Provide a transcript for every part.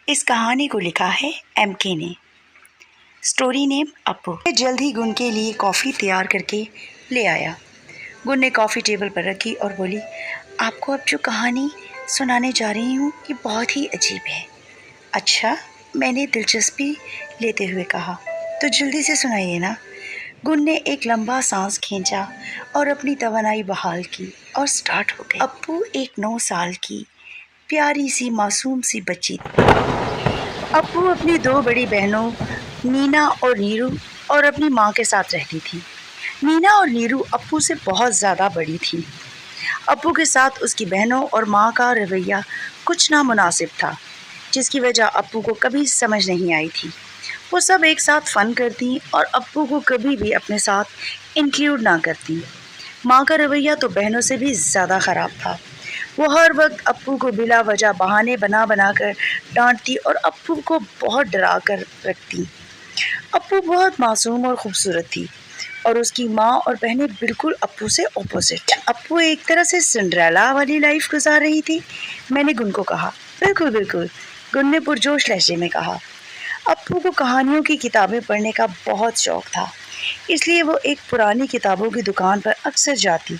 इस कहानी को लिखा है MK ने। Story name Appu. जल्द ही गुन के लिए कॉफ़ी तैयार करके ले आया। गुन ने कॉफ़ी टेबल पर रखी और बोली, आपको अब जो कहानी सुनाने जा रही हूँ ये बहुत ही अजीब है। अच्छा, मैंने दिलचस्पी लेते हुए कहा, तो जल्दी से सुनाइए ना। गुन ने एक लंबा सांस खींचा और अपनी तवानाई बहाल की और स्टार्ट हो गई। अप्पू एक 9 साल की प्यारी सी मासूम सी बच्ची थी। अप्पू अपनी 2 बड़ी बहनों नीना और नीरू और अपनी माँ के साथ रहती थी। नीना और नीरू अप्पू से बहुत ज़्यादा बड़ी थी। अप्पू के साथ उसकी बहनों और माँ का रवैया कुछ नामुनासिब था, जिसकी वजह अप्पू को कभी समझ नहीं आई थी। वो सब एक साथ फ़न करती और अप्पू को कभी भी अपने साथ इंक्लूड ना करती। माँ का रवैया तो बहनों से भी ज़्यादा ख़राब था। वो हर वक्त अप्पू को बिला वजह बहाने बना कर डांटती और अप्पू को बहुत डरा कर रखती। अप्पू बहुत मासूम और ख़ूबसूरत थी और उसकी माँ और बहनें बिल्कुल अप्पू से ऑपोजिट। अप्पू एक तरह से सिंड्रेला वाली लाइफ गुजार रही थी। मैंने गुन को कहा, बिल्कुल बिल्कुल, गुन ने पुरजोश लहजे में कहा। अप्पू को कहानियों की किताबें पढ़ने का बहुत शौक़ था, इसलिए वो एक पुरानी किताबों की दुकान पर अक्सर जाती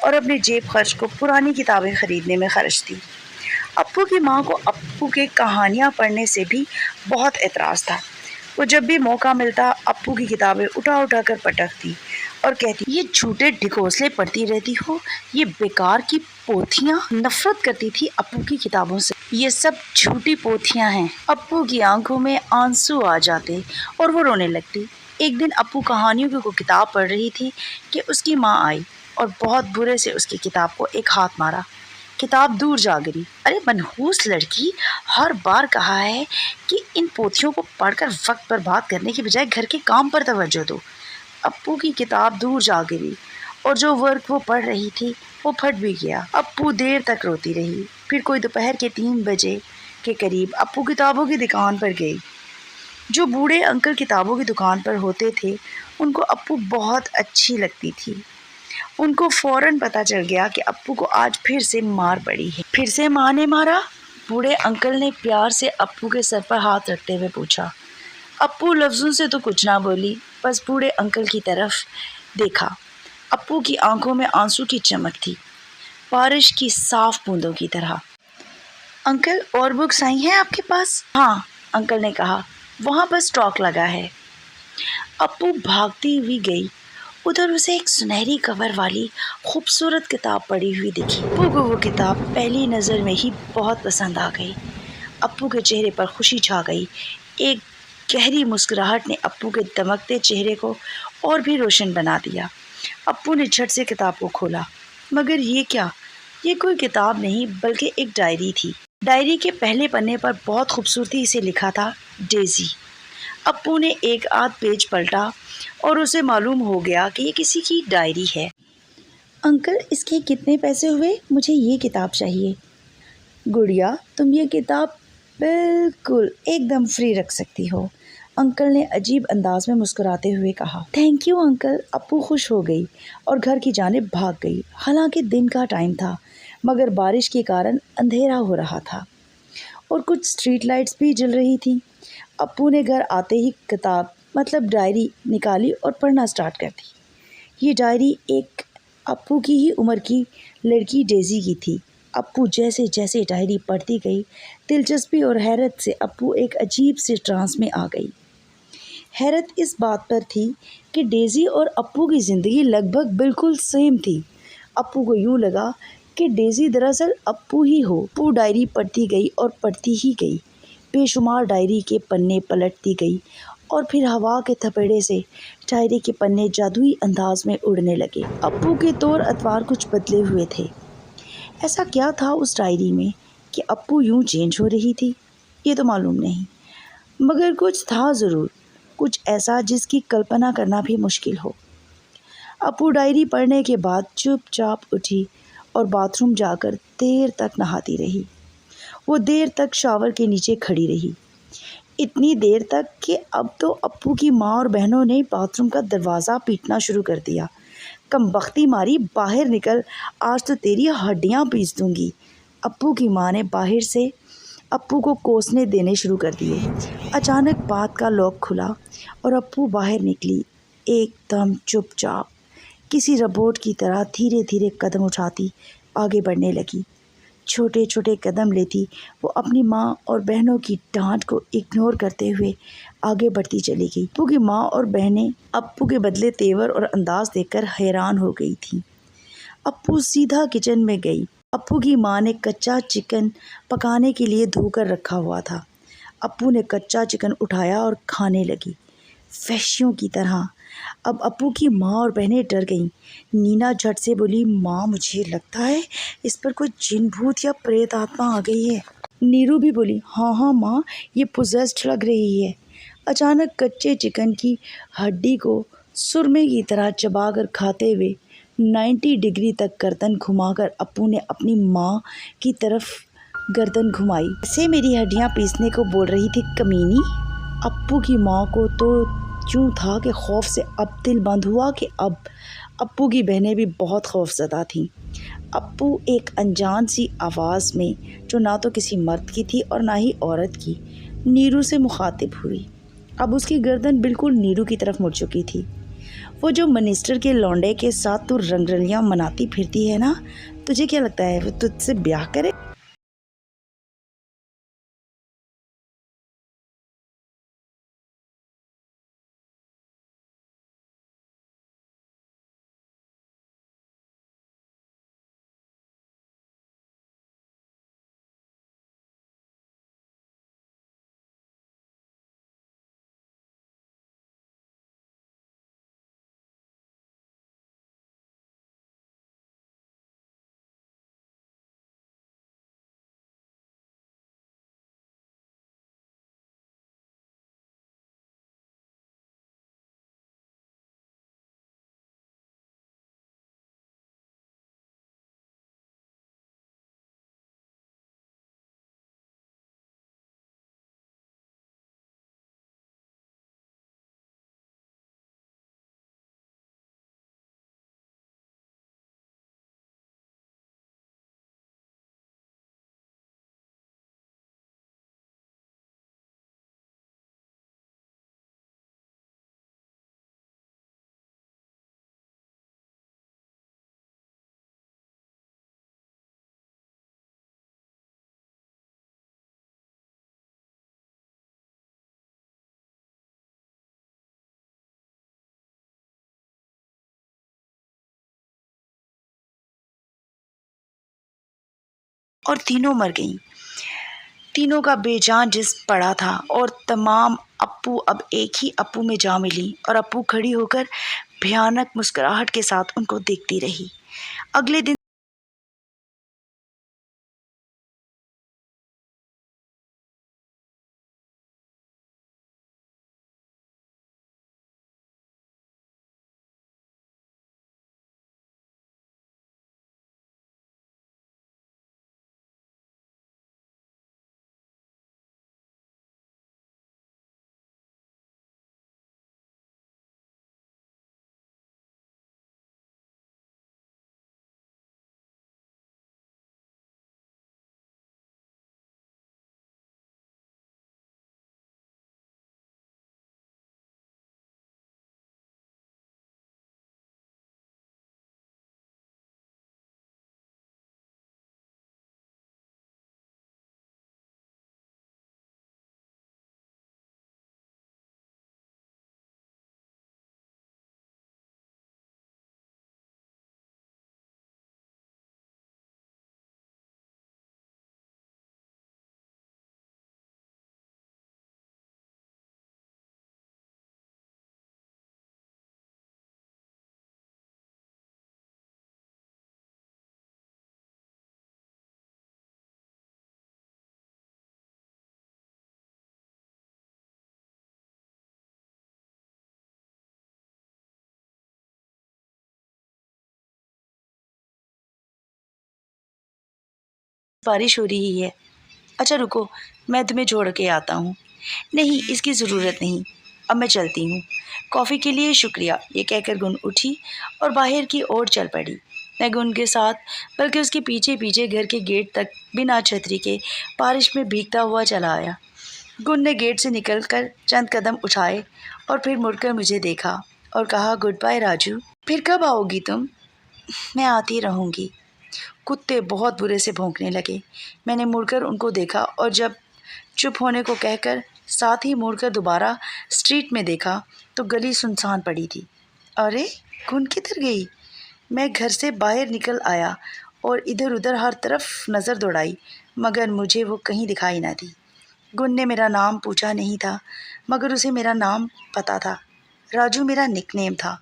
और अपने जेब खर्च को पुरानी किताबें ख़रीदने में खर्चती। अप्पू की माँ को अप्पू के कहानियाँ पढ़ने से भी बहुत एतराज़ था। वो जब भी मौका मिलता अप्पू की किताबें उठा कर पटकती और कहती, ये झूठे ढिकोसले पढ़ती रहती हो, ये बेकार की पोथियाँ। नफरत करती थी अप्पू की किताबों से, ये सब झूठी पोथियाँ हैं। अप्पू की आंखों में आंसू आ जाते और वो रोने लगती। एक दिन अप्पू कहानियों की किताब पढ़ रही थी कि उसकी माँ आई और बहुत बुरे से उसकी किताब को एक हाथ मारा। किताब दूर जा गिरी। अरे मनहूस लड़की, हर बार कहा है कि इन पोथियों को पढ़कर वक्त बर्बाद करने की बजाय घर के काम पर तवज्जो दो। अप्पू की किताब दूर जा गिरी और जो वर्क वो पढ़ रही थी वो फट भी गया। अप्पू देर तक रोती रही। फिर कोई दोपहर के 3 बजे के करीब अप्पू किताबों की दुकान पर गई। जो बूढ़े अंकल किताबों की दुकान पर होते थे उनको अप्पू बहुत अच्छी लगती थी। उनको फ़ौरन पता चल गया कि अप्पू को आज फिर से मार पड़ी है। फिर से माँ ने मारा? बूढ़े अंकल ने प्यार से अप्पू के सर पर हाथ रखते हुए पूछा। अप्पू लफ्ज़ों से तो कुछ ना बोली, बस बूढ़े अंकल की तरफ देखा। अप्पू की आंखों में आंसू की चमक थी, बारिश की साफ बूंदों की तरह। अंकल, और बुक्स आई हैं आपके पास? हाँ, अंकल ने कहा, वहाँ पर स्टॉक लगा है। अप्पू भागती हुई गई। उधर उसे एक सुनहरी कवर वाली खूबसूरत किताब पड़ी हुई दिखी। अप्पू को वो किताब पहली नज़र में ही बहुत पसंद आ गई। अप्पू के चेहरे पर खुशी छा गई। एक गहरी मुस्कुराहट ने अप्पू के दमकते चेहरे को और भी रोशन बना दिया। अप्पू ने झट से किताब को खोला, मगर ये क्या? ये कोई किताब नहीं बल्कि एक डायरी थी। डायरी के पहले पन्ने पर बहुत खूबसूरती से लिखा था, डेज़ी। अप्पू ने एक आध पेज पलटा और उसे मालूम हो गया कि ये किसी की डायरी है। अंकल, इसके कितने पैसे हुए? मुझे ये किताब चाहिए। गुड़िया, तुम ये किताब बिल्कुल एकदम फ्री रख सकती हो, अंकल ने अजीब अंदाज में मुस्कुराते हुए कहा। Thank you uncle. अप्पू खुश हो गई और घर की जानिब भाग गई। हालांकि दिन का टाइम था, मगर बारिश के कारण अंधेरा हो रहा था और कुछ स्ट्रीट लाइट्स भी जल रही थी। अप्पू ने घर आते ही किताब मतलब डायरी निकाली और पढ़ना स्टार्ट कर दी। ये डायरी एक अप्पू की ही उम्र की लड़की डेज़ी की थी। अप्पू जैसे जैसे डायरी पढ़ती गई, दिलचस्पी और हैरत से अप्पू एक अजीब से ट्रांस में आ गई। हैरत इस बात पर थी कि डेज़ी और अप्पू की ज़िंदगी लगभग बिल्कुल सेम थी। अप्पू को यूँ लगा कि डेज़ी दरअसल अप्पू ही हो। अप्पू डायरी पढ़ती गई और पढ़ती ही गई। बेशुमार डायरी के पन्ने पलटती गई और फिर हवा के थपेड़े से डायरी के पन्ने जादुई अंदाज में उड़ने लगे। अप्पू के तौर अतवार कुछ बदले हुए थे। ऐसा क्या था उस डायरी में कि अप्पू यूं चेंज हो रही थी? ये तो मालूम नहीं, मगर कुछ था ज़रूर, कुछ ऐसा जिसकी कल्पना करना भी मुश्किल हो। अप्पू डायरी पढ़ने के बाद चुपचाप उठी और बाथरूम जाकर देर तक नहाती रही। वो देर तक शावर के नीचे खड़ी रही, इतनी देर तक कि अब तो अप्पू की माँ और बहनों ने बाथरूम का दरवाज़ा पीटना शुरू कर दिया। कमबख्ती मारी, बाहर निकल, आज तो तेरी हड्डियाँ पीस दूंगी। अप्पू की माँ ने बाहर से अप्पू को कोसने देने शुरू कर दिए। अचानक बाथ का लॉक खुला और अप्पू बाहर निकली, एकदम चुपचाप, किसी रोबोट की तरह धीरे धीरे कदम उठाती आगे बढ़ने लगी। छोटे छोटे कदम लेती वो अपनी माँ और बहनों की डांट को इग्नोर करते हुए आगे बढ़ती चली गई। अप्पू की माँ और बहनें अप्पू के बदले तेवर और अंदाज देखकर हैरान हो गई थीं। अप्पू सीधा किचन में गई। अप्पू की माँ ने कच्चा चिकन पकाने के लिए धोकर रखा हुआ था। अप्पू ने कच्चा चिकन उठाया और खाने लगी, वहशियों की तरह। अब अप्पू की माँ और बहनें डर गईं। नीना झट से बोली, माँ मुझे लगता है इस पर कोई जिन भूत या प्रेत आत्मा आ गई है। नीरू भी बोली, हाँ हाँ माँ, ये पोजेस्ड लग रही है। अचानक कच्चे चिकन की हड्डी को सुरमे की तरह चबाकर खाते हुए 90 डिग्री तक गर्दन घुमाकर अप्पू ने अपनी माँ की तरफ गर्दन घुमाई। ऐसे मेरी हड्डियाँ पीसने को बोल रही थी कमीनी। अप्पू की माँ को तो यूँ था कि खौफ से अब दिल बंद हुआ कि अब अप्पू की बहनें भी बहुत खौफज़दा थीं। अप्पू एक अनजान सी आवाज़ में, जो ना तो किसी मर्द की थी और ना ही औरत की, नीरू से मुखातिब हुई। अब उसकी गर्दन बिल्कुल नीरू की तरफ मुड़ चुकी थी। वो जो मिनिस्टर के लौंडे के साथ तू रंगरलियाँ मनाती फिरती है ना, तुझे क्या लगता है वो तुझसे ब्याह करे? और तीनों मर गईं। तीनों का बेजान जिस्म पड़ा था और तमाम अप्पू अब एक ही अप्पू में जा मिली और अप्पू खड़ी होकर भयानक मुस्कुराहट के साथ उनको देखती रही। अगले दिन बारिश हो रही है। अच्छा रुको, मैं तुम्हें छोड़ के आता हूँ। नहीं, इसकी ज़रूरत नहीं, अब मैं चलती हूँ। कॉफ़ी के लिए शुक्रिया, ये कहकर गुन उठी और बाहर की ओर चल पड़ी। मैं गुन के साथ बल्कि उसके पीछे पीछे घर के गेट तक बिना छतरी के बारिश में भीगता हुआ चला आया। गुन ने गेट से निकलकर चंद कदम उठाए और फिर मुड़कर मुझे देखा और कहा, गुड बाय राजू, फिर कब आओगी तुम? मैं आती रहूँगी। कुत्ते बहुत बुरे से भौंकने लगे। मैंने मुड़कर उनको देखा और जब चुप होने को कहकर साथ ही मुड़कर दोबारा स्ट्रीट में देखा तो गली सुनसान पड़ी थी। अरे, गुन किधर गई? मैं घर से बाहर निकल आया और इधर उधर हर तरफ नज़र दौड़ाई, मगर मुझे वो कहीं दिखाई ना दी। गुन ने मेरा नाम पूछा नहीं था, मगर उसे मेरा नाम पता था। राजू मेरा निकनेम था।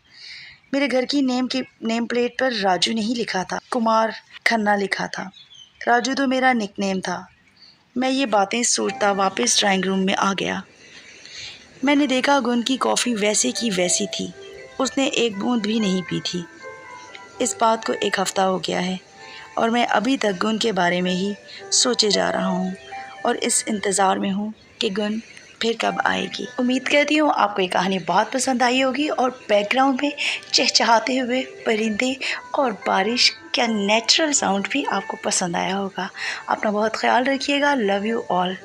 मेरे घर की नेम प्लेट पर राजू नहीं लिखा था, कुमार खन्ना लिखा था। राजू तो मेरा निकनेम था। मैं ये बातें सोचता वापस ड्राइंग रूम में आ गया। मैंने देखा गुन की कॉफ़ी वैसे की वैसी थी। उसने एक बूंद भी नहीं पी थी। इस बात को 1 हफ़्ता हो गया है और मैं अभी तक गुन के बारे में ही सोचे जा रहा हूँ और इस इंतज़ार में हूँ कि गुन फिर कब आएगी। उम्मीद करती हूँ आपको ये कहानी बहुत पसंद आई होगी और बैकग्राउंड में चहचहाते हुए परिंदे और बारिश का नेचुरल साउंड भी आपको पसंद आया होगा। अपना बहुत ख्याल रखिएगा। Love you all.